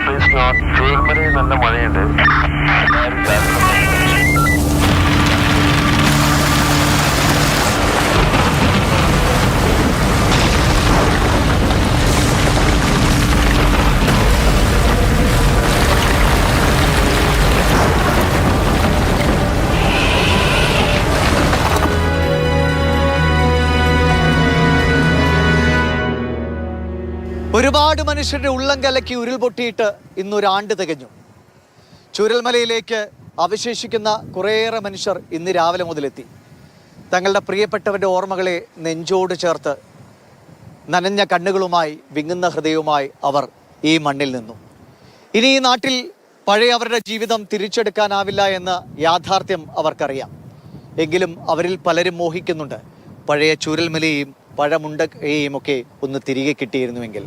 Please note. ചൂരൽമലയിൽ നല്ല മഴയുണ്ട്. ഒരുപാട് മനുഷ്യരുടെ ഉള്ളം കലക്കി ഉരുൾപൊട്ടിയിട്ട് ഇന്നൊരാണ്ട് തികഞ്ഞു. ചൂരൽമലയിലേക്ക് അവശേഷിക്കുന്ന കുറേയേറെ മനുഷ്യർ ഇന്ന് രാവിലെ മുതലെത്തി. തങ്ങളുടെ പ്രിയപ്പെട്ടവരുടെ ഓർമ്മകളെ നെഞ്ചോട് ചേർത്ത് നനഞ്ഞ കണ്ണുകളുമായി വിങ്ങുന്ന ഹൃദയവുമായി അവർ ഈ മണ്ണിൽ നിന്നു. ഇനി ഈ നാട്ടിൽ പഴയ അവരുടെ ജീവിതം തിരിച്ചെടുക്കാനാവില്ല എന്ന യാഥാർത്ഥ്യം അവർക്കറിയാം. എങ്കിലും അവരിൽ പലരും മോഹിക്കുന്നുണ്ട് പഴയ ചൂരൽമലയെയും പഴമുണ്ടയെയും ഒക്കെ ഒന്ന് തിരികെ കിട്ടിയിരുന്നുവെങ്കിൽ.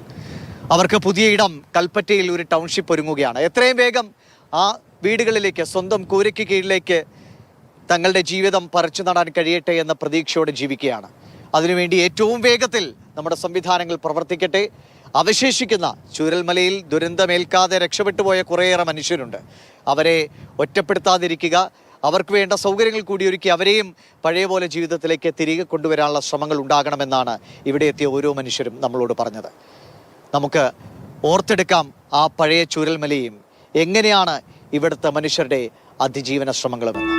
അവർക്ക് പുതിയ ഇടം കൽപ്പറ്റയിൽ ഒരു ടൗൺഷിപ്പ് ഒരുങ്ങുകയാണ്. എത്രയും വേഗം ആ വീടുകളിലേക്ക്, സ്വന്തം കൂരയ്ക്ക് കീഴിലേക്ക് തങ്ങളുടെ ജീവിതം പറിച്ചു നടാൻ കഴിയട്ടെ എന്ന പ്രതീക്ഷയോടെ ജീവിക്കുകയാണ്. അതിനുവേണ്ടി ഏറ്റവും വേഗത്തിൽ നമ്മുടെ സംവിധാനങ്ങൾ പ്രവർത്തിക്കട്ടെ. അവശേഷിക്കുന്ന ചൂരൽമലയിൽ ദുരന്തമേൽക്കാതെ രക്ഷപ്പെട്ടു പോയ കുറേയേറെ മനുഷ്യരുണ്ട്. അവരെ ഒറ്റപ്പെടുത്താതിരിക്കുക, അവർക്ക് വേണ്ട സൗകര്യങ്ങൾ കൂടി ഒരുക്കി അവരെയും പഴയ പോലെ ജീവിതത്തിലേക്ക് തിരികെ കൊണ്ടുവരാനുള്ള ശ്രമങ്ങൾ ഉണ്ടാകണമെന്നാണ് ഇവിടെ എത്തിയ ഓരോ മനുഷ്യരും നമ്മളോട് പറഞ്ഞത്. നമുക്ക് ഓർത്തെടുക്കാം ആ പഴയ ചൂരൽമലയും എങ്ങനെയാണ് ഇവിടുത്തെ മനുഷ്യരുടെ അതിജീവന ശ്രമങ്ങളുമെന്ന്.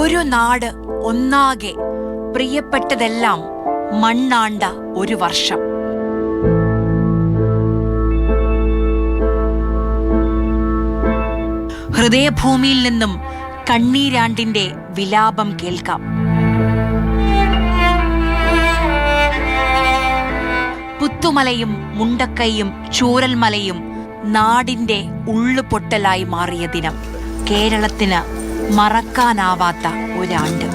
ഒരു നാട് ഒന്നാകെ പ്രിയപ്പെട്ടതെല്ലാം മണ്ണാണ്ട ഒരു വർഷം. ഹൃദയഭൂമിയിൽ നിന്നും കണ്ണീരാണ്ടിന്റെ വിലാപം കേൾക്കാം. പുത്തുമലയും മുണ്ടക്കൈയും ചൂരൽമലയും നാടിന്റെ ഉള്ളുപൊട്ടലായി മാറിയ ദിനം. കേരളത്തിന് മറക്കാനാവാത്ത ഒരാണ്ട്.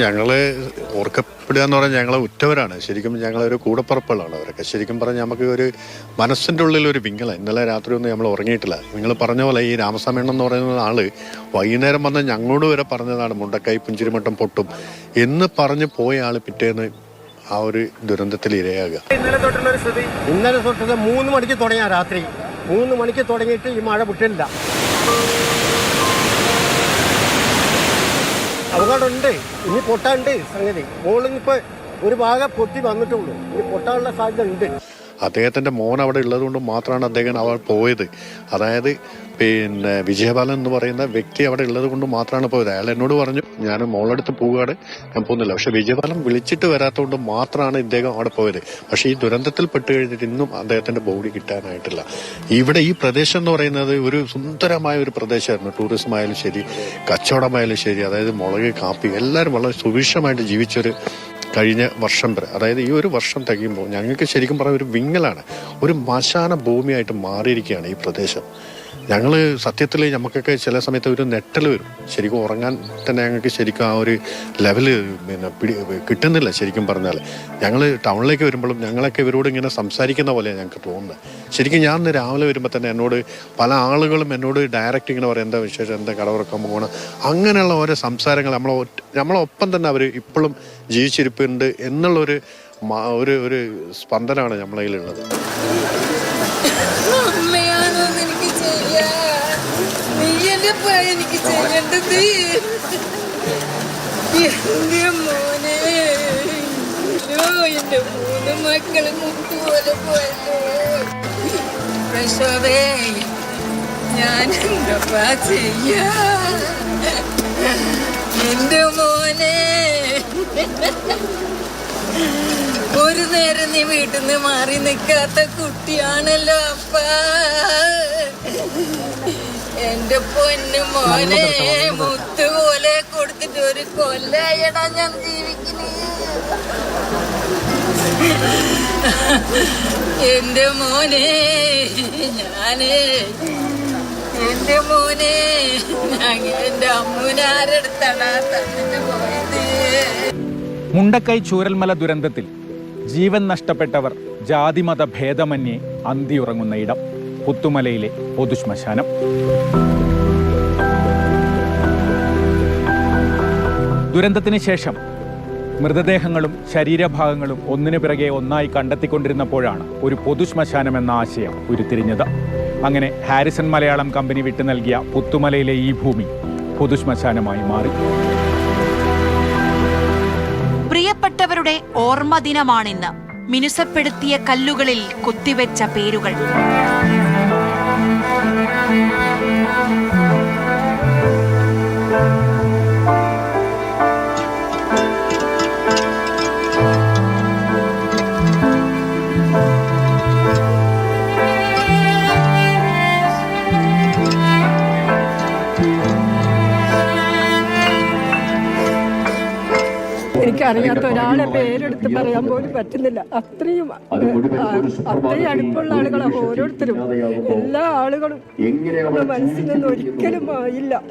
ഞങ്ങള് ഓർക്കപ്പെടുക എന്ന് പറഞ്ഞാൽ ഞങ്ങളെ ഉറ്റവരാണ്. ശരിക്കും ഞങ്ങളൊരു കൂടപ്പറപ്പുകളാണ് അവരൊക്കെ. ശരിക്കും പറഞ്ഞാൽ നമുക്ക് ഒരു മനസ്സിൻ്റെ ഉള്ളിൽ ഒരു വിങ്ങല. ഇന്നലെ രാത്രി ഒന്നും നമ്മൾ ഉറങ്ങിയിട്ടില്ല. നിങ്ങൾ പറഞ്ഞ പോലെ ഈ രാമസ്വാമി എന്ന് പറയുന്ന ആള് വൈകുന്നേരം വന്ന് ഞങ്ങളോട് വരെ പറഞ്ഞതാണ് മുണ്ടക്കൈ പുഞ്ചിരിമട്ടം പൊട്ടും എന്ന് പറഞ്ഞ് പോയ ആള് പിറ്റേന്ന് ആ ഒരു ദുരന്തത്തിൽ ഇരയാകുക. ഇന്നലെ തൊട്ടുള്ള 3 മണിക്ക് തുടങ്ങിയ രാത്രി 3 മണിക്ക് തുടങ്ങിയിട്ട് ഈ മഴ വിട്ടില്ല. അപകടമുണ്ട്. ഇനി പൊട്ടാണ്ട് സംഗതി. മോളിനിപ്പോ ഒരു ഭാഗം പൊട്ടി വന്നിട്ടുള്ളൂ. ഇനി പൊട്ടാനുള്ള സാധ്യത ഉണ്ട്. അദ്ദേഹത്തിന്റെ മോൻ അവിടെ ഉള്ളത് കൊണ്ട് മാത്രമാണ് അദ്ദേഹം അവിടെ പോയത്. അതായത് വിജയപാലൻ എന്ന് പറയുന്ന വ്യക്തി അവിടെ ഉള്ളത് കൊണ്ട് മാത്രമാണ് പോയത്. അയാൾ എന്നോട് പറഞ്ഞു ഞാൻ മോളെടുത്ത് പോവുകയാണ്, ഞാൻ പോകുന്നില്ല. പക്ഷെ വിജയപാലൻ വിളിച്ചിട്ട് വരാത്തതുകൊണ്ട് മാത്രമാണ് ഇദ്ദേഹം അവിടെ പോയത്. പക്ഷെ ഈ ദുരന്തത്തിൽ പെട്ട് കഴിഞ്ഞിട്ട് ഇന്നും അദ്ദേഹത്തിന്റെ ബോഡി കിട്ടാനായിട്ടില്ല. ഇവിടെ ഈ പ്രദേശം എന്ന് പറയുന്നത് ഒരു സുന്ദരമായ ഒരു പ്രദേശമായിരുന്നു. ടൂറിസം ആയാലും ശരി, കച്ചവടമായാലും ശരി, അതായത് മുളക്, കാപ്പി എല്ലാവരും വളരെ സുഭിക്ഷമായിട്ട് ജീവിച്ചൊരു കഴിഞ്ഞ വർഷം വരെ, അതായത് ഈ ഒരു വർഷം തികയുമ്പോൾ ഞങ്ങൾക്ക് ശരിക്കും പറഞ്ഞ ഒരു വിങ്ങലാണ്. ഒരു മശാന ഭൂമിയായിട്ട് മാറിയിരിക്കുകയാണ് ഈ പ്രദേശം. ഞങ്ങൾ സത്യത്തിൽ നമുക്കൊക്കെ ചില സമയത്ത് ഒരു നെട്ടൽ വരും. ശരിക്കും ഉറങ്ങാൻ തന്നെ ഞങ്ങൾക്ക് ശരിക്കും ആ ഒരു ലെവല് കിട്ടുന്നില്ല. ശരിക്കും പറഞ്ഞാൽ ഞങ്ങൾ ടൗണിലേക്ക് വരുമ്പോഴും ഞങ്ങളൊക്കെ ഇവരോട് ഇങ്ങനെ സംസാരിക്കുന്ന പോലെയാണ് ഞങ്ങൾക്ക് തോന്നുന്നത്. ശരിക്കും ഞാൻ ഇന്ന് രാവിലെ വരുമ്പോൾ തന്നെ എന്നോട് പല ആളുകളും എന്നോട് ഡയറക്റ്റ് ഇങ്ങനെ പറയും, എന്താ വിശേഷം, എന്താ കട തുറക്കാൻ പോകണം, അങ്ങനെയുള്ള ഓരോ സംസാരങ്ങൾ നമ്മളൊപ്പം തന്നെ അവർ ഇപ്പോഴും ജീവിച്ചിരിപ്പുണ്ട് എന്നുള്ളൊരു ഒരു സ്പന്ദനമാണ് നമ്മളെ കയ്യിലുള്ളത്. എനിക്ക് ചെയ്യേണ്ടത് എന്റെ മോനെ, എന്റെ 3 മക്കള് മുട്ടുപോലെ പോയല്ലോ. പ്രസവേ ഞാൻ എന്താ ചെയ്യാ? എന്റെ മോനെ, ഒരു നേരം നീ വീട്ടിൽ നിന്ന് മാറി നിൽക്കാത്ത കുട്ടിയാണല്ലോ അപ്പ. എന്റെ പൊന്നു മോനെ, മുത്തുപോലെ കൊടുത്തിട്ട് ഒരു കൊല്ലായടാ ഞാൻ ജീവിക്കുന്നേ. എന്റെ മോനെ, എന്റെ മോനെ, എന്റെ അമ്മൂനാരെടുത്തടാ തന്നിട്ട് പോയത്. മുണ്ടക്കൈ ചൂരൽമല ദുരന്തത്തിൽ ജീവൻ നഷ്ടപ്പെട്ടവർ ജാതിമത ഭേദമന്യേ അന്തിയുറങ്ങുന്ന ഇടം പുത്തുമലയിലെ പൊതുശ്മശാനം. ദുരന്തത്തിന് ശേഷം മൃതദേഹങ്ങളും ശരീരഭാഗങ്ങളും ഒന്നിനു പിറകെ ഒന്നായി കണ്ടെത്തിക്കൊണ്ടിരുന്നപ്പോഴാണ് ഒരു പൊതുശ്മശാനം എന്ന ആശയം ഉരുത്തിരിഞ്ഞത്. അങ്ങനെ ഹാരിസൺ മലയാളം കമ്പനി വിട്ടു നൽകിയ പുത്തുമലയിലെ ഈ ഭൂമി പൊതുശ്മശാനമായി മാറി. പ്രിയപ്പെട്ടവരുടെ ഓർമ്മ ദിനമാണിന്ന്. മിനുസപ്പെടുത്തിയ കല്ലുകളിൽ കൊത്തിവെച്ച പേരുകൾ. എനിക്കറിയാത്ത ഒരാളെ പേരെടുത്ത് പറയാൻ പോലും പറ്റുന്നില്ല. അത്രയും അടുപ്പുള്ള ആളുകളാണ് ഓരോരുത്തരും. എല്ലാ ആളുകളും മനസ്സിൽ നിന്ന് ഒരിക്കലും ഇല്ല,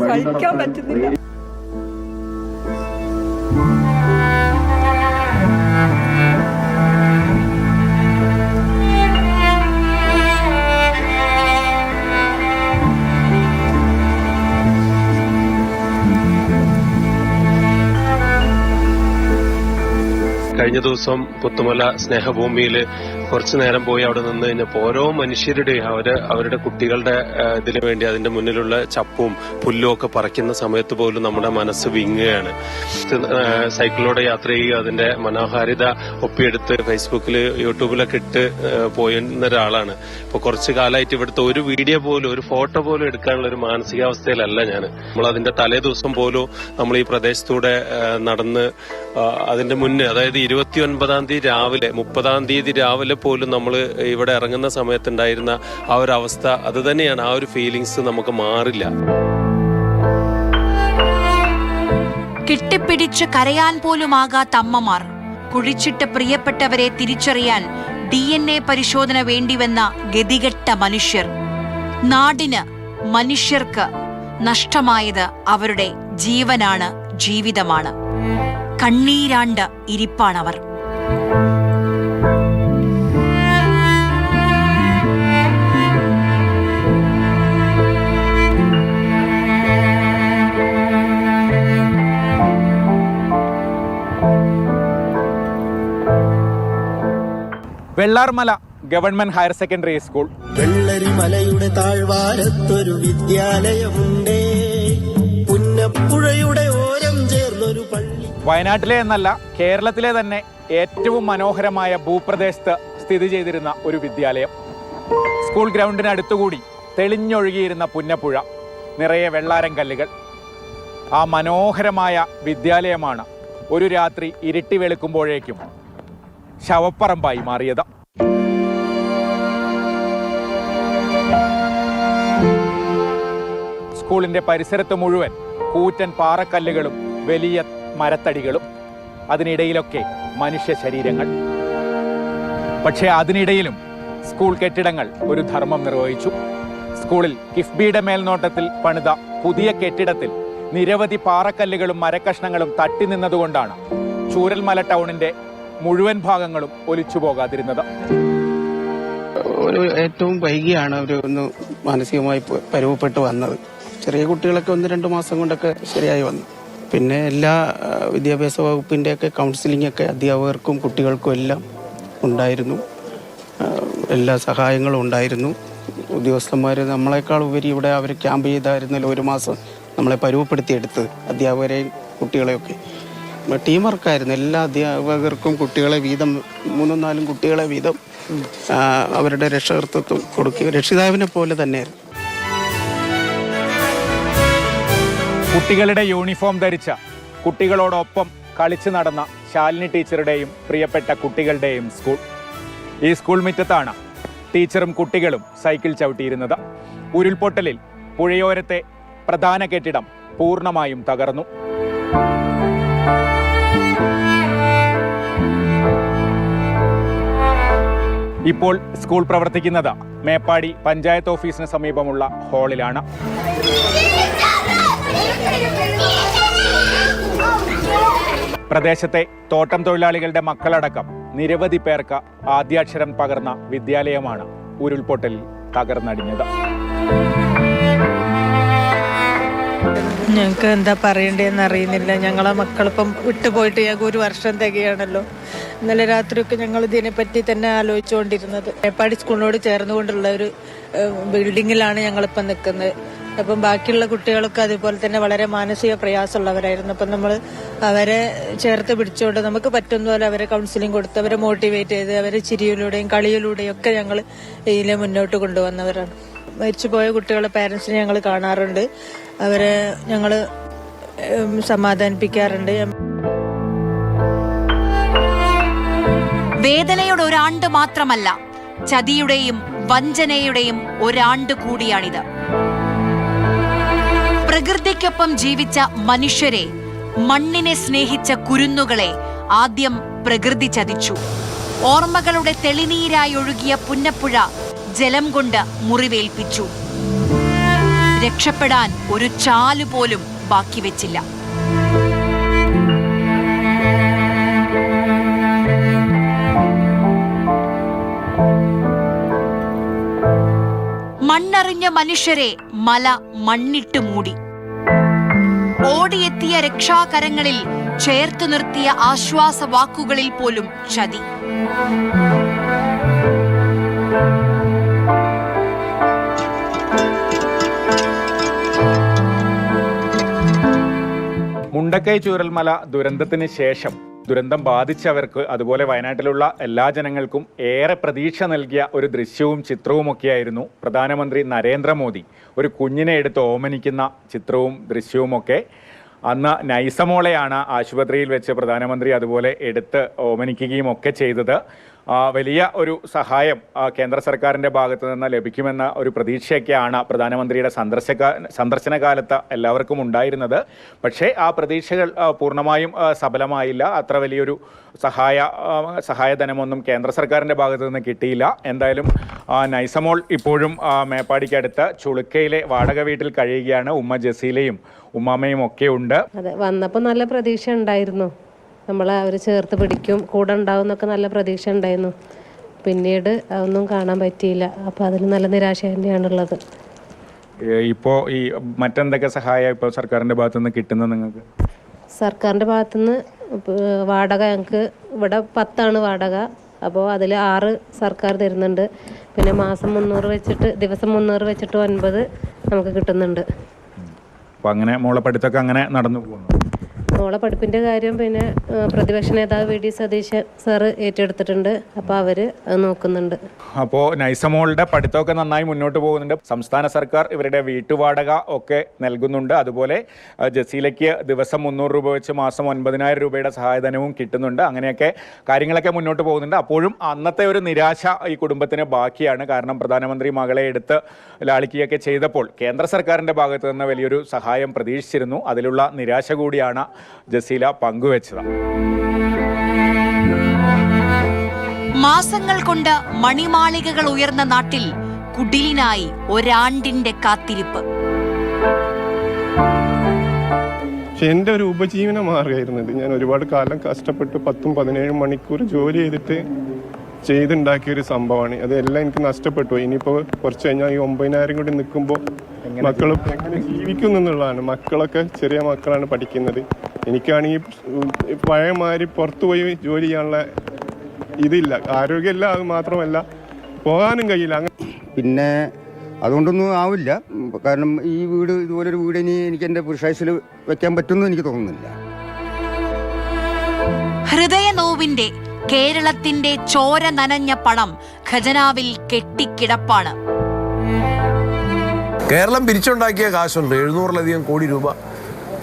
സഹിക്കാൻ പറ്റുന്നില്ല. കഴിഞ്ഞ ദിവസം പുത്തുമല സ്നേഹഭൂമിയിൽ കുറച്ചു നേരം പോയി അവിടെ നിന്ന് കഴിഞ്ഞപ്പോൾ ഓരോ മനുഷ്യരുടെയും അവരുടെ കുട്ടികളുടെ ഇതിനു വേണ്ടി അതിന്റെ മുന്നിലുള്ള ചപ്പും പുല്ലും ഒക്കെ പറിക്കുന്ന സമയത്ത് പോലും നമ്മുടെ മനസ്സ് വിങ്ങുകയാണ്. സൈക്കിളിലൂടെ യാത്ര ചെയ്യുക, അതിന്റെ മനോഹാരിത ഒപ്പിയെടുത്ത് ഫേസ്ബുക്കിൽ യൂട്യൂബിലൊക്കെ ഇട്ട് പോയിരുന്ന ഒരാളാണ്. ഇപ്പൊ കുറച്ചു കാലമായിട്ട് ഇവിടുത്തെ ഒരു വീഡിയോ പോലും ഒരു ഫോട്ടോ പോലും എടുക്കാനുള്ള ഒരു മാനസികാവസ്ഥയിലല്ല ഞാൻ. നമ്മൾ അതിന്റെ തലേ ദിവസം പോലും നമ്മൾ ഈ പ്രദേശത്തൂടെ നടന്ന് അതിന്റെ മുന്നേ, അതായത് 29-ാം തീയതി രാവിലെ 30-ാം തീയതി രാവിലെ പോലും നമ്മൾ ഇവിടെ ഇറങ്ങുന്ന സമയത്തുണ്ടായിരുന്ന ആ ഒരു അവസ്ഥ അത് തന്നെയാണ്. ആ ഒരു ഫീലിങ്സ് നമുക്ക് മാറില്ല. കെട്ടിപ്പിടിച്ച് കരയാൻ പോലും ആകാത്ത അമ്മമാർ, കുഴിച്ചിട്ട് പ്രിയപ്പെട്ടവരെ തിരിച്ചറിയാൻ DNA പരിശോധന വേണ്ടിവന്ന ഗതികെട്ട മനുഷ്യർ. നാടിന്, മനുഷ്യർക്ക് നഷ്ടമായത് അവരുടെ ജീവനാണ്, ജീവിതമാണ്. കണ്ണീരാണ്ട് ഇരിപ്പാണവർ. Vellarmala government higher secondary school. വെള്ളരിമലയുടെ താഴ്വാരത്തൊരു വിദ്യാലയമുണ്ടേ, പുന്നപ്പുഴയുടെ ഓരം ചേർന്നൊരു പള്ളി. വയനാട്ടിലെ എന്നല്ല, കേരളത്തിലെ തന്നെ ഏറ്റവും മനോഹരമായ ഭൂപ്രദേശത്ത് സ്ഥിതി ചെയ്തിരുന്ന ഒരു വിദ്യാലയം. സ്കൂൾ ഗ്രൗണ്ടിനടുത്തുകൂടി തെളിഞ്ഞൊഴുകിയിരുന്ന പുന്നപ്പുഴ, നിറയെ വെള്ളാരം കല്ലുകൾ. ആ മനോഹരമായ വിദ്യാലയമാണ് ഒരു രാത്രി ഇരുട്ടി വെളുക്കുമ്പോഴേക്കും ശവപ്പറമ്പായി മാറിയത്. സ്കൂളിന്റെ പരിസരത്ത് മുഴുവൻ കൂറ്റൻ പാറക്കല്ലുകളും വലിയ മരത്തടികളും, അതിനിടയിലൊക്കെ മനുഷ്യ ശരീരങ്ങൾ. പക്ഷേ അതിനിടയിലും സ്കൂൾ കെട്ടിടങ്ങൾ ഒരു ധർമ്മം നിർവഹിച്ചു. സ്കൂളിൽ കിഫ്ബിയുടെ മേൽനോട്ടത്തിൽ പണിത പുതിയ കെട്ടിടത്തിൽ നിരവധി പാറക്കല്ലുകളും മരക്കഷ്ണങ്ങളും തട്ടി നിന്നതുകൊണ്ടാണ് ചൂരൽമല ടൗണിന്റെ മുഴുവൻ ഭാഗങ്ങളും ഒലിച്ചു പോകാതിരുന്നത്. ഏറ്റവും വൈകിയാണ് അവർ ഒന്ന് മാനസികമായി പരുവപ്പെട്ട് വന്നത്. ചെറിയ കുട്ടികളൊക്കെ 1-2 മാസം കൊണ്ടൊക്കെ ശരിയായി വന്നു. പിന്നെ എല്ലാ വിദ്യാഭ്യാസ വകുപ്പിൻ്റെയൊക്കെ കൗൺസിലിംഗ് ഒക്കെ അധ്യാപകർക്കും കുട്ടികൾക്കും എല്ലാം ഉണ്ടായിരുന്നു. എല്ലാ സഹായങ്ങളും ഉണ്ടായിരുന്നു. ഉദ്യോഗസ്ഥന്മാർ നമ്മളെക്കാൾ ഉപരി ഇവിടെ അവർ ക്യാമ്പ് ചെയ്തായിരുന്നല്ലോ 1 മാസം നമ്മളെ പരുവപ്പെടുത്തിയെടുത്തത്, അധ്യാപകരെയും കുട്ടികളെയൊക്കെ. ടീം വർക്കായിരുന്നു. എല്ലാ അധ്യാപകർക്കും കുട്ടികളെ വീതം 3-4 കുട്ടികളെ വീതം അവരുടെ രക്ഷകർത്തത്വം കൊടുക്കുക, രക്ഷിതാവിനെ പോലെ തന്നെയായിരുന്നു. കുട്ടികളുടെ യൂണിഫോം ധരിച്ച കുട്ടികളോടൊപ്പം കളിച്ചു നടന്ന ശാലിനി ടീച്ചറുടെയും പ്രിയപ്പെട്ട കുട്ടികളുടെയും സ്കൂൾ. ഈ സ്കൂൾ മുറ്റത്താണ് ടീച്ചറും കുട്ടികളും സൈക്കിൾ ചവിട്ടിയിരുന്നത്. ഉരുൾപൊട്ടലിൽ പുഴയോരത്തെ പ്രധാന കെട്ടിടം പൂർണ്ണമായും തകർന്നു. ഇപ്പോൾ സ്കൂൾ പ്രവർത്തിക്കുന്നത് മേപ്പാടി പഞ്ചായത്ത് ഓഫീസിന് സമീപമുള്ള ഹാളിലാണ്. പ്രദേശത്തെ തോട്ടം തൊഴിലാളികളുടെ മക്കളടക്കം നിരവധി പേർക്ക് ആദ്യാക്ഷരം പകർന്ന വിദ്യാലയമാണ് ഉരുൾപൊട്ടലിൽ തകർന്നടിഞ്ഞത്. ഞങ്ങൾക്ക് എന്താ പറയണ്ടേന്ന് അറിയുന്നില്ല. ഞങ്ങളെ മക്കളിപ്പം വിട്ടുപോയിട്ട് ഞങ്ങൾക്ക് 1 വർഷം തികയാണല്ലോ. ഇന്നലെ രാത്രിയൊക്കെ ഞങ്ങൾ ഇതിനെപ്പറ്റി തന്നെ ആലോചിച്ചുകൊണ്ടിരുന്നത്. മേപ്പാടി സ്കൂളിനോട് ചേർന്നുകൊണ്ടുള്ള ഒരു ബിൽഡിങ്ങിലാണ് ഞങ്ങളിപ്പം നിൽക്കുന്നത്. അപ്പം ബാക്കിയുള്ള കുട്ടികളൊക്കെ അതുപോലെ തന്നെ വളരെ മാനസിക പ്രയാസമുള്ളവരായിരുന്നു. അപ്പം നമ്മൾ അവരെ ചേർത്ത് പിടിച്ചുകൊണ്ട് നമുക്ക് പറ്റുന്ന പോലെ അവരെ കൗൺസിലിംഗ് കൊടുത്ത് അവരെ മോട്ടിവേറ്റ് ചെയ്ത് അവരെ ചിരിയിലൂടെയും കളിയിലൂടെയും ഒക്കെ ഞങ്ങൾ ഇതിൽ മുന്നോട്ട് കൊണ്ടുവന്നവരാണ്. മരിച്ചുപോയ കുട്ടികളുടെ പാരൻസിനെ ഞങ്ങൾ കാണാറുണ്ട്. അവരെ ഞങ്ങൾ സമാധാനിപ്പിക്കാറുണ്ട്. വേദനയുടെ ഒരാണ്ട് മാത്രമല്ല, ചതിയുടെയും വഞ്ചനയുടെയും ഒരാണ്ട് കൂടിയാണിത്. പ്രകൃതിക്കൊപ്പം ജീവിച്ച മനുഷ്യരെ, മണ്ണിനെ സ്നേഹിച്ച കുരുന്നുകളെ ആദ്യം പ്രകൃതി ചതിച്ചു. ഓർമ്മകളുടെ തെളിനീരായി ഒഴുകിയ പുന്നപ്പുഴ ജലം കൊണ്ട് മുറിവേൽപ്പിച്ചു. രക്ഷപ്പെടാൻ ഒരു ചാലുപോലും ബാക്കി വെച്ചില്ല. മണ്ണറിഞ്ഞ മനുഷ്യരെ മല മണ്ണിട്ട് മൂടി. ഓടിയെത്തിയ രക്ഷാകരങ്ങളിൽ ചേർത്തു നിർത്തിയ ആശ്വാസ വാക്കുകളിൽ പോലും ചതി. മുണ്ടക്കൈ ചൂരൽമല ദുരന്തത്തിന് ശേഷം ദുരന്തം ബാധിച്ചവർക്ക്, അതുപോലെ വയനാട്ടിലുള്ള എല്ലാ ജനങ്ങൾക്കും ഏറെ പ്രതീക്ഷ നൽകിയ ഒരു ദൃശ്യവും ചിത്രവുമൊക്കെയായിരുന്നു പ്രധാനമന്ത്രി നരേന്ദ്രമോദി ഒരു കുഞ്ഞിനെ എടുത്ത് ഓമനിക്കുന്ന ചിത്രവും ദൃശ്യവുമൊക്കെ. അന്ന് നൈസമോളെയാണ് ആശുപത്രിയിൽ വെച്ച് പ്രധാനമന്ത്രി അതുപോലെ എടുത്ത് ഓമനിക്കുകയും ഒക്കെ ചെയ്തത്. വലിയ ഒരു സഹായം കേന്ദ്ര സർക്കാരിൻ്റെ ഭാഗത്ത് നിന്ന് ലഭിക്കുമെന്ന ഒരു പ്രതീക്ഷയൊക്കെയാണ് പ്രധാനമന്ത്രിയുടെ സന്ദർശന കാലത്ത് എല്ലാവർക്കും ഉണ്ടായിരുന്നത്. പക്ഷേ ആ പ്രതീക്ഷകൾ പൂർണ്ണമായും സഫലമായില്ല. അത്ര വലിയൊരു സഹായധനമൊന്നും കേന്ദ്ര സർക്കാരിൻ്റെ ഭാഗത്ത് നിന്ന് കിട്ടിയില്ല. എന്തായാലും നൈസമോൾ ഇപ്പോഴും മേപ്പാടിക്കടുത്ത് ചുളുക്കയിലെ വാടക വീട്ടിൽ കഴിയുകയാണ്. ഉമ്മ ജസീലയും ഉമ്മാമയും ഒക്കെ ഉണ്ട്. അതെ, വന്നപ്പോൾ നല്ല പ്രതീക്ഷ ഉണ്ടായിരുന്നു. നമ്മളെ അവർ ചേർത്ത് പിടിക്കും, കൂടെ ഉണ്ടാവും എന്നൊക്കെ നല്ല പ്രതീക്ഷ ഉണ്ടായിരുന്നു. പിന്നീട് അതൊന്നും കാണാൻ പറ്റിയില്ല. അപ്പോൾ അതിൽ നല്ല നിരാശ തന്നെയാണുള്ളത്. ഇപ്പോൾ ഈ മറ്റെന്തൊക്കെ സഹായം ഇപ്പോൾ സർക്കാരിൻ്റെ ഭാഗത്തുനിന്ന് കിട്ടുന്നത് നിങ്ങൾക്ക്? സർക്കാരിൻ്റെ ഭാഗത്തുനിന്ന് വാടക ഞങ്ങൾക്ക് ഇവിടെ 10 വാടക. അപ്പോൾ അതിൽ 6 സർക്കാർ തരുന്നുണ്ട്. പിന്നെ മാസം 300 വെച്ചിട്ട്, ദിവസം 300 വെച്ചിട്ട് 9 നമുക്ക് കിട്ടുന്നുണ്ട്. അപ്പോൾ അങ്ങനെ മോളെ പഠിത്തമൊക്കെ അങ്ങനെ നടന്നു പോകുന്നു. മോളെ പഠിപ്പിൻ്റെ കാര്യം പിന്നെ പ്രതിപക്ഷ നേതാവ് വി ഡി സതീശൻ സാറ് ഏറ്റെടുത്തിട്ടുണ്ട്. അപ്പോൾ അവർ അത് നോക്കുന്നുണ്ട്. അപ്പോൾ നൈസമോളുടെ പഠിത്തമൊക്കെ നന്നായി മുന്നോട്ട് പോകുന്നുണ്ട്. സംസ്ഥാന സർക്കാർ ഇവരുടെ വീട്ടുവാടക ഒക്കെ നൽകുന്നുണ്ട്. അതുപോലെ ജസീലയ്ക്ക് ദിവസം 300 രൂപ വെച്ച് മാസം 9,000 രൂപയുടെ സഹായധനവും കിട്ടുന്നുണ്ട്. അങ്ങനെയൊക്കെ കാര്യങ്ങളൊക്കെ മുന്നോട്ട് പോകുന്നുണ്ട്. അപ്പോഴും അന്നത്തെ ഒരു നിരാശ ഈ കുടുംബത്തിന് ബാക്കിയാണ്. കാരണം പ്രധാനമന്ത്രി മകളെ എടുത്ത് ലാളിക്കുകയൊക്കെ ചെയ്തപ്പോൾ കേന്ദ്ര സർക്കാരിൻ്റെ ഭാഗത്ത് നിന്ന് വലിയൊരു സഹായം പ്രതീക്ഷിച്ചിരുന്നു. അതിലുള്ള നിരാശ കൂടിയാണ് ജസീല പങ്കുവെച്ചത്. മാസങ്ങൾ കൊണ്ട് മണിമാളികകൾ ഉയർന്ന നാട്ടിൽ കുടിലിനായി ഒരാണ്ടിന്റെ കാത്തിരിപ്പ്. പക്ഷെ എൻ്റെ ഒരു ഉപജീവന മാർഗമായിരുന്നത്. ഞാൻ ഒരുപാട് കാലം കഷ്ടപ്പെട്ട് 10-17 മണിക്കൂർ ജോലി ചെയ്തുണ്ടാക്കിയൊരു സംഭവമാണ്. അതെല്ലാം എനിക്ക് നഷ്ടപ്പെട്ടു. ഇനിയിപ്പോൾ കുറച്ച് കഴിഞ്ഞാൽ ഈ 9,000 കൂടി നിൽക്കുമ്പോൾ മക്കൾ എങ്ങനെ ജീവിക്കും എന്നുള്ളതാണ്. മക്കളൊക്കെ ചെറിയ മക്കളാണ് പഠിക്കുന്നത്. എനിക്കാണെങ്കിൽ പഴയമാതിരി പുറത്തു പോയി ജോലി ചെയ്യാനുള്ള ഇതില്ല, ആരോഗ്യമില്ല. അത് മാത്രമല്ല പോകാനും കഴിയില്ല. പിന്നെ അതുകൊണ്ടൊന്നും ആവില്ല. കാരണം ഈ വീട് ഇതുപോലൊരു വീട് ഇനി എനിക്ക് എൻ്റെ പുരുഷായുസിൽ വെക്കാൻ പറ്റുമെന്ന് എനിക്ക് തോന്നുന്നില്ല. ഹൃദയനോവിന്റെ കേരളത്തിന്റെ ചോര നനഞ്ഞ പണം ഖജനാവിൽ കെട്ടിക്കിടപ്പാണ്. കേരളം പിരിച്ചുണ്ടാക്കിയ കാശുണ്ട് 700-ലധികം കോടി രൂപ.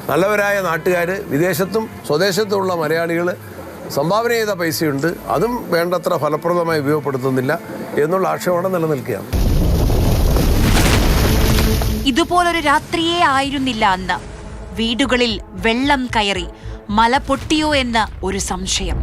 നല്ലവരായ നാട്ടുകാർ, വിദേശത്തും സ്വദേശത്തുമുള്ള മലയാളികൾ സംഭാവന ചെയ്ത പൈസയുണ്ട്. അതും വേണ്ടത്ര ഫലപ്രദമായി ഉപയോഗപ്പെടുത്തുന്നില്ല എന്നുള്ള ആക്ഷേപം നിലനിൽക്കുകയാണ്. ഇതുപോലൊരു രാത്രിയേ ആയിരുന്നില്ല അന്ന്. വീടുകളിൽ വെള്ളം കയറി മല പൊട്ടിയോ എന്ന് ഒരു സംശയം.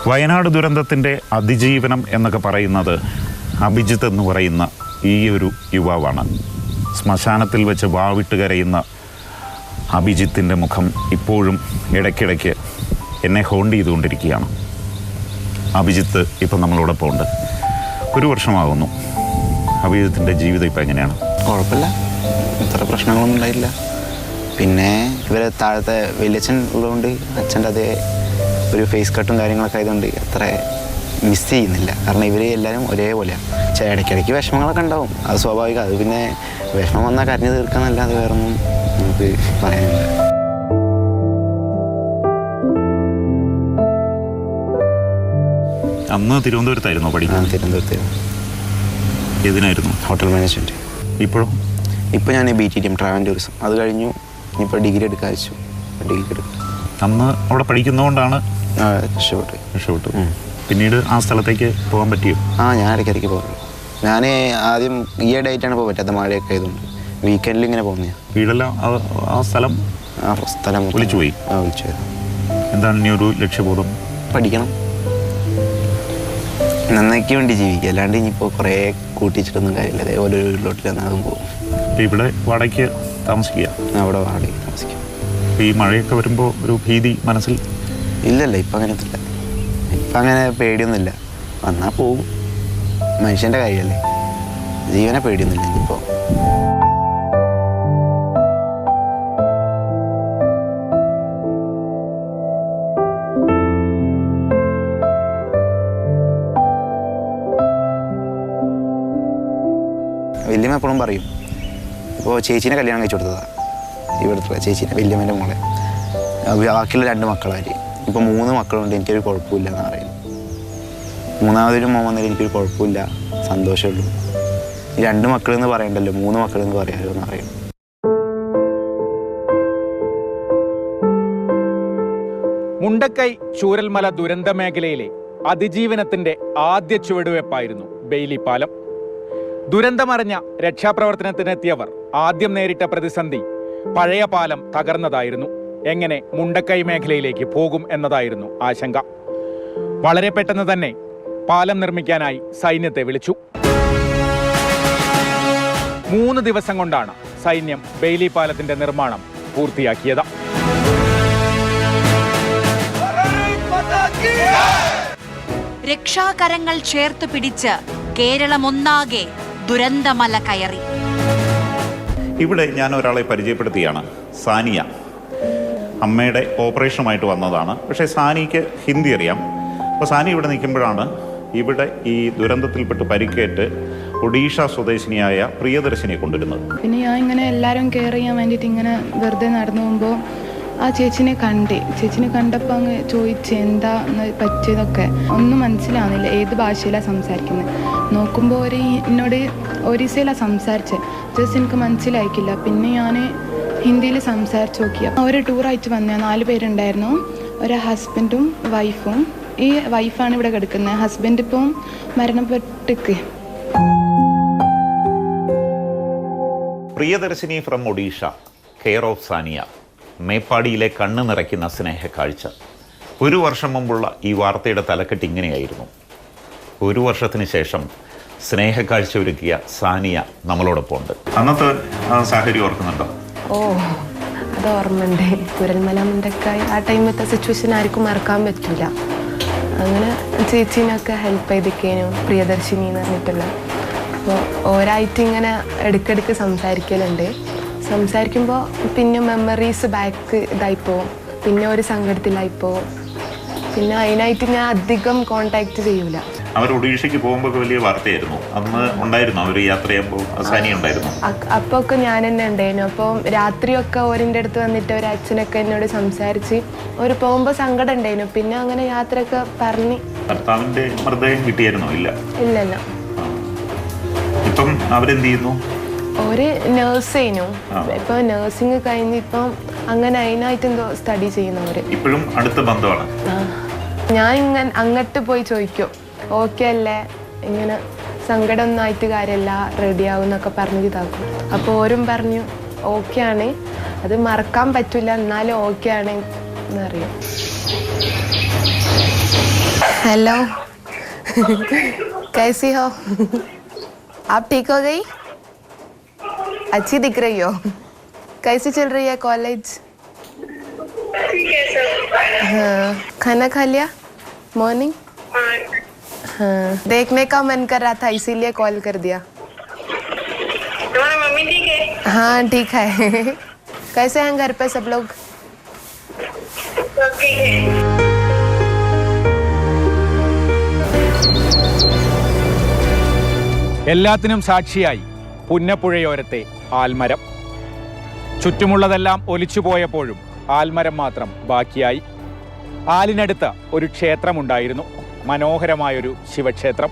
വയനാട് ദുരന്തത്തിൻ്റെ അതിജീവനം എന്നൊക്കെ പറയുന്നത് അഭിജിത്ത് എന്ന് പറയുന്ന ഈ ഒരു യുവാവാണ്. ശ്മശാനത്തിൽ വെച്ച് വാവിട്ട് കരയുന്ന അഭിജിത്തിൻ്റെ മുഖം ഇപ്പോഴും ഇടയ്ക്കിടയ്ക്ക് എന്നെ ഹോണ്ട് ചെയ്തുകൊണ്ടിരിക്കുകയാണ്. അഭിജിത്ത് ഇപ്പം നമ്മളോടൊപ്പം ഉണ്ട്. 1 വർഷമാകുന്നു. അഭിജിത്തിൻ്റെ ജീവിതം ഇപ്പം എങ്ങനെയാണ്? കുഴപ്പമില്ല, ഇത്ര പ്രശ്നങ്ങളൊന്നും ഉണ്ടായില്ല. പിന്നെ ഇവരെ താഴത്തെ വലിയച്ഛൻ ഉള്ളതുകൊണ്ട് അച്ഛൻ്റെ അതേ ഒരു ഫേസ് കട്ടും കാര്യങ്ങളൊക്കെ ആയതുകൊണ്ട് അത്ര മിസ് ചെയ്യുന്നില്ല. കാരണം ഇവർ എല്ലാവരും ഒരേപോലെയാണ്. പക്ഷേ ഇടയ്ക്കിടയ്ക്ക് വിഷമങ്ങളൊക്കെ ഉണ്ടാവും, അത് സ്വാഭാവികം. അത് പിന്നെ വിഷമം വന്നാൽ കരഞ്ഞു തീർക്കാന്നല്ലാതെ വേറൊന്നും നമുക്ക് പറയാനില്ല. അന്ന് തിരുവനന്തപുരത്തായിരുന്നോ പഠിക്കുന്നത്? തിരുവനന്തപുരത്തായിരുന്നു. ഏതിനായിരുന്നു? Hotel management. ഇപ്പോഴും ഇപ്പോൾ ഞാൻ BTTM ട്രാവൽ ടൂറിസം അത് കഴിഞ്ഞു. ഇനിയിപ്പോൾ ഡിഗ്രി എടുക്കാൻ വെച്ചു. ഡിഗ്രി എടുക്കും. അന്ന് അവിടെ പഠിക്കുന്നതുകൊണ്ടാണ് രക്ഷപ്പെട്ടു. പിന്നീട് ആ സ്ഥലത്തേക്ക് പോകാൻ പറ്റിയോ? ഞാൻ ഇടയ്ക്കിടയ്ക്ക് പോകുന്നു. ഞാൻ ആദ്യം ഈയിടെ ആയിട്ടാണ് പോകാൻ പറ്റാത്ത, മഴയൊക്കെ ആയതുകൊണ്ട്. വീക്കെൻഡിൽ ഇങ്ങനെ പോകുന്നതാണ്. വീടെല്ലാം ആ സ്ഥലം വിളിച്ചു പോയി. വിളിച്ചു. എന്താണ് ഇനി ഒരു ലക്ഷ്യബോധം? പഠിക്കണം, നന്നാക്കി വേണ്ടി ജീവിക്കുക. അല്ലാണ്ട് ഇനിയിപ്പോൾ കുറേ കൂട്ടിച്ചിട്ടൊന്നും കാര്യമില്ല. അതേപോലെ ഒരു വീട്ടിലോട്ട് ചെന്നാകും പോകും. ഇവിടെ വാടകയ്ക്ക് താമസിക്കുക? അവിടെ വാടകയ്ക്ക് താമസിക്കുക. ഈ മഴയൊക്കെ വരുമ്പോൾ ഒരു ഭീതി മനസ്സിൽ? ഇല്ലല്ല, ഇപ്പം അങ്ങനത്തില്ല. ഇപ്പം അങ്ങനെ പേടിയൊന്നുമില്ല. വന്നാൽ പോകും. മനുഷ്യൻ്റെ കാര്യമല്ലേ, ജീവനെ പേടിയൊന്നുമില്ല ഇനിയിപ്പോൾ. വല്യമ്മ എപ്പോഴും പറയും, ഇപ്പോൾ ചേച്ചീനെ കല്യാണം കഴിച്ചു കൊടുത്തതാണ്. ഇവിടുത്തെ ചേച്ചീനെ, വല്യമ്മേൻ്റെ മോളെ. ബാക്കിയുള്ള 2 മക്കളാര്. ഇപ്പോൾ 3 മക്കളുണ്ട്. എനിക്കൊരു കുഴപ്പമില്ല എന്ന് പറയുന്നു. 3ാമതൊരു മോൻ വന്നതിൽ എനിക്കൊരു കുഴപ്പമില്ല, സന്തോഷമുള്ളൂ. ഈ 2 മക്കളെന്ന് പറയണ്ടല്ലോ, 3 മക്കളെന്ന് പറയാമല്ലോ എന്ന് പറയുന്നു. മുണ്ടക്കൈ ചൂരൽമല ദുരന്ത മേഖലയിലെ അതിജീവനത്തിന്റെ ആദ്യ ചുവടുവെപ്പായിരുന്നു ബെയിലി പാലം. ദുരന്തമറിഞ്ഞ രക്ഷാപ്രവർത്തനത്തിനെത്തിയവർ ആദ്യം നേരിട്ട പ്രതിസന്ധി പഴയ പാലം തകർന്നതായിരുന്നു. എങ്ങനെ മുണ്ടക്കൈ മേഖലയിലേക്ക് പോകും എന്നതായിരുന്നു ആശങ്ക. വളരെ പെട്ടെന്ന് തന്നെ പാലം നിർമ്മിക്കാനായി സൈന്യത്തെ വിളിച്ചു. 3 ദിവസം കൊണ്ടാണ് സൈന്യം ബെയിലി പാലത്തിന്റെ നിർമ്മാണം പൂർത്തിയാക്കിയത്. രക്ഷാകരങ്ങൾ ചേർത്ത് പിടിച്ച് കേരളമൊന്നാകെ ദുരന്തമല കയറി. ഇവിടെ ഞാൻ ഒരാളെ പരിചയപ്പെടുത്തിയാണ്, സാനിയ. അമ്മയുടെ ഓപ്പറേഷനുമായിട്ട് വന്നതാണ്. പക്ഷേ സാനിക്ക് ഹിന്ദി അറിയാം. അപ്പോൾ സാനി ഇവിടെ നിൽക്കുമ്പോഴാണ് ഇവിടെ ഈ ദുരന്തത്തിൽപ്പെട്ട് പരിക്കേറ്റ് ഒഡീഷ സ്വദേശിനിയായ പ്രിയദർശിനിയെ കൊണ്ടുവരുന്നത്. പിന്നെ ഞാൻ ഇങ്ങനെ എല്ലാവരും കെയർ ചെയ്യാൻ വേണ്ടിയിട്ട് ഇങ്ങനെ വെറുതെ നടന്നു പോകുമ്പോൾ ആ ചേച്ചിനെ കണ്ടപ്പോൾ അങ്ങ് ചോദിച്ച് എന്താ പറ്റിയതൊക്കെ. ഒന്നും മനസ്സിലാവുന്നില്ല, ഏത് ഭാഷയിലാണ് സംസാരിക്കുന്നത്. നോക്കുമ്പോൾ എന്നോട് ഒറീസയിലാണ് സംസാരിച്ചത്. ജസ്റ്റ് എനിക്ക് മനസ്സിലായിക്കില്ല. പിന്നെ ഞാൻ ഹിന്ദിയിൽ സംസാരിച്ച് നോക്കിയ ഒരു ടൂറായിട്ട് വന്ന 4 പേരുണ്ടായിരുന്നു. ഒരു ഹസ്ബൻഡും വൈഫും. ഈ വൈഫാണ് ഇവിടെ കിടക്കുന്നത്. ഹസ്ബൻഡ് ഇപ്പം മരണപ്പെട്ടിക്ക്. Priyadarshini from Odisha, care of Sania, മേപ്പാടിയിലെ കണ്ണ് നിറയ്ക്കുന്ന സ്നേഹക്കാഴ്ച. 1 വർഷം മുമ്പുള്ള ഈ വാർത്തയുടെ തലക്കെട്ട് ഇങ്ങനെയായിരുന്നു. 1 വർഷത്തിന് ശേഷം സ്നേഹക്കാഴ്ച ഒരുക്കിയ സാനിയ നമ്മളോടൊപ്പം ഉണ്ട്. അന്നത്തെ സാഹചര്യം ഓർക്കുന്നുണ്ടോ? ഓ, അത് ഓർമ്മയുണ്ട്. കുരൽമല മുണ്ടക്കായി ആ ടൈമത്തെ സിറ്റുവേഷൻ ആർക്കും മറക്കാൻ പറ്റില്ല. അങ്ങനെ ചേച്ചീനൊക്കെ ഹെൽപ്പ് ചെയ്തിരിക്കേനും പ്രിയദർശിനി എന്ന് പറഞ്ഞിട്ടുള്ള. അപ്പോൾ ഓരായിട്ട് ഇങ്ങനെ ഇടയ്ക്കിടയ്ക്ക് സംസാരിക്കലുണ്ട്. സംസാരിക്കുമ്പോൾ പിന്നെ മെമ്മറീസ് ബാക്ക് ഇതായിപ്പോവും. പിന്നെ ഒരു സങ്കടത്തിലായിപ്പോവും. പിന്നെ അതിനായിട്ട് ഞാൻ അധികം കോണ്ടാക്ട് ചെയ്യൂല. അവർ ഒഡീഷയ്ക്ക് പോകുമ്പോൾ വലിയ വാർത്തയായിരുന്നു. അന്ന് ഉണ്ടായിരുന്നു അവർ യാത്ര ചെയ്യുമ്പോൾ സാനിയ ഉണ്ടായിരുന്നു. അപ്പോൾ ഒക്കെ ഞാൻ തന്നെ ഉണ്ടായിരുന്നു. അപ്പം രാത്രിയൊക്കെ ഓരിൻ്റെ അടുത്ത് വന്നിട്ട് ഒരു അച്ഛനൊക്കെ എന്നോട് സംസാരിച്ച് ഒരു പോകുമ്പോൾ സങ്കടം ഉണ്ടായിരുന്നു. പിന്നെ അങ്ങനെ യാത്രയൊക്കെ പറഞ്ഞ്. ഭർത്താവിന്റെ മൃതദേഹം കിട്ടിയായിരുന്നോ? ഇല്ല. ഇല്ലല്ല. ഇപ്പം അവരെന്ത് ചെയ്യുന്നു? ഒരു നേഴ്സ് ചെയ്യുന്നു. ഇപ്പൊ നേഴ്സിംഗ് കഴിഞ്ഞ് ഇപ്പം അങ്ങനെ അതിനായിട്ട് എന്തോ സ്റ്റഡി ചെയ്യുന്നവര്. ഇപ്പോഴും അടുത്ത ബന്ധമാണ്. ഞാൻ ഇങ്ങനെ അങ്ങോട്ട് പോയി ചോദിക്കും, ഓക്കെ അല്ലേ, ഇങ്ങനെ സങ്കടമൊന്നും ആയിട്ട് കാര്യമല്ല, റെഡിയാവും എന്നൊക്കെ പറഞ്ഞ് ഇതാക്കും. അപ്പോൾ ഓരും പറഞ്ഞു ഓക്കെ ആണ്, അത് മറക്കാൻ പറ്റില്ല, എന്നാലും ഓക്കെ ആണ് എന്നറിയാം. हेलो कैसी हो आप? ठीक हो गई? अच्छी दिख रही हो. कैसी चल रही है कॉलेज? ठीक है सर. हाँ, खाना खा लिया मॉर्निंग? हाँ, देखने का मन कर रहा था इसीलिए कॉल कर दिया. तुम्हारा मम्मी ठीक है? हाँ ठीक है. कैसे हैं घर पे सब लोग? सब ठीक है. എല്ലാത്തിനും സാക്ഷിയായി പുന്നപ്പുഴയോരത്തെ ആൽമരം. ചുറ്റുമുള്ളതെല്ലാം ഒലിച്ചുപോയപ്പോഴും ആൽമരം മാത്രം ബാക്കിയായി. ആലിനടുത്ത് ഒരു ക്ഷേത്രമുണ്ടായിരുന്നു, മനോഹരമായൊരു ശിവക്ഷേത്രം.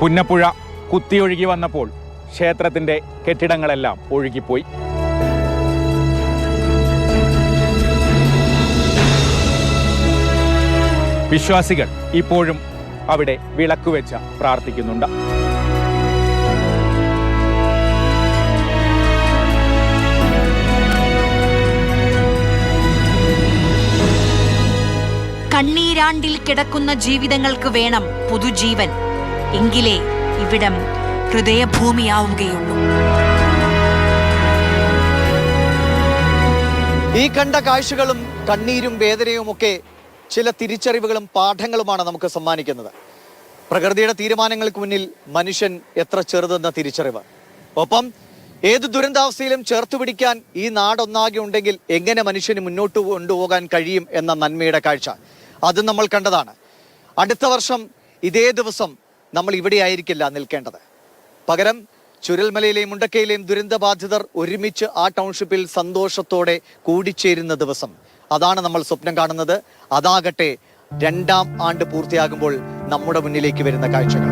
പുന്നപ്പുഴ കുത്തിയൊഴുകി വന്നപ്പോൾ ക്ഷേത്രത്തിൻ്റെ കെട്ടിടങ്ങളെല്ലാം ഒഴുകിപ്പോയി. വിശ്വാസികൾ ഇപ്പോഴും അവിടെ വിളക്കുവെച്ച് പ്രാർത്ഥിക്കുന്നുണ്ട്. കണ്ണീരാണ്ടിൽ കിടക്കുന്ന ജീവിതങ്ങൾക്ക് വേണം പുതുജീവൻ. എങ്കിലേ ഇവിടം ഹൃദയഭൂമിയാവുകയുള്ളൂ. ഈ കണ്ട കാഴ്ചകളും കണ്ണീരും വേദനയുമൊക്കെ ചില തിരിച്ചറിവുകളും പാഠങ്ങളുമാണ് നമുക്ക് സമ്മാനിക്കുന്നത്. പ്രകൃതിയുടെ തീരുമാനങ്ങൾക്ക് മുന്നിൽ മനുഷ്യൻ എത്ര ചെറുതെന്ന തിരിച്ചറിവ്. ഒപ്പം ഏത് ദുരന്താവസ്ഥയിലും ചേർത്തുപിടിക്കാൻ ഈ നാടൊന്നാകെ ഉണ്ടെങ്കിൽ എങ്ങനെ മനുഷ്യന് മുന്നോട്ട് കൊണ്ടുപോകാൻ കഴിയും എന്ന നന്മയുടെ കാഴ്ച അത് നമ്മൾ കണ്ടതാണ്. അടുത്ത വർഷം ഇതേ ദിവസം നമ്മൾ ഇവിടെ ആയിരിക്കില്ല നിൽക്കേണ്ടത്. പകരം ചുരൽമലയിലെയും മുണ്ടക്കയിലെയും ദുരന്തബാധിതർ ഒരുമിച്ച് ആ ടൗൺഷിപ്പിൽ സന്തോഷത്തോടെ കൂടിച്ചേരുന്ന ദിവസം, അതാണ് നമ്മൾ സ്വപ്നം കാണുന്നത്. അതാകട്ടെ 2ാം ആണ്ട് പൂർത്തിയാകുമ്പോൾ നമ്മുടെ മുന്നിലേക്ക് വരുന്ന കാഴ്ചകൾ.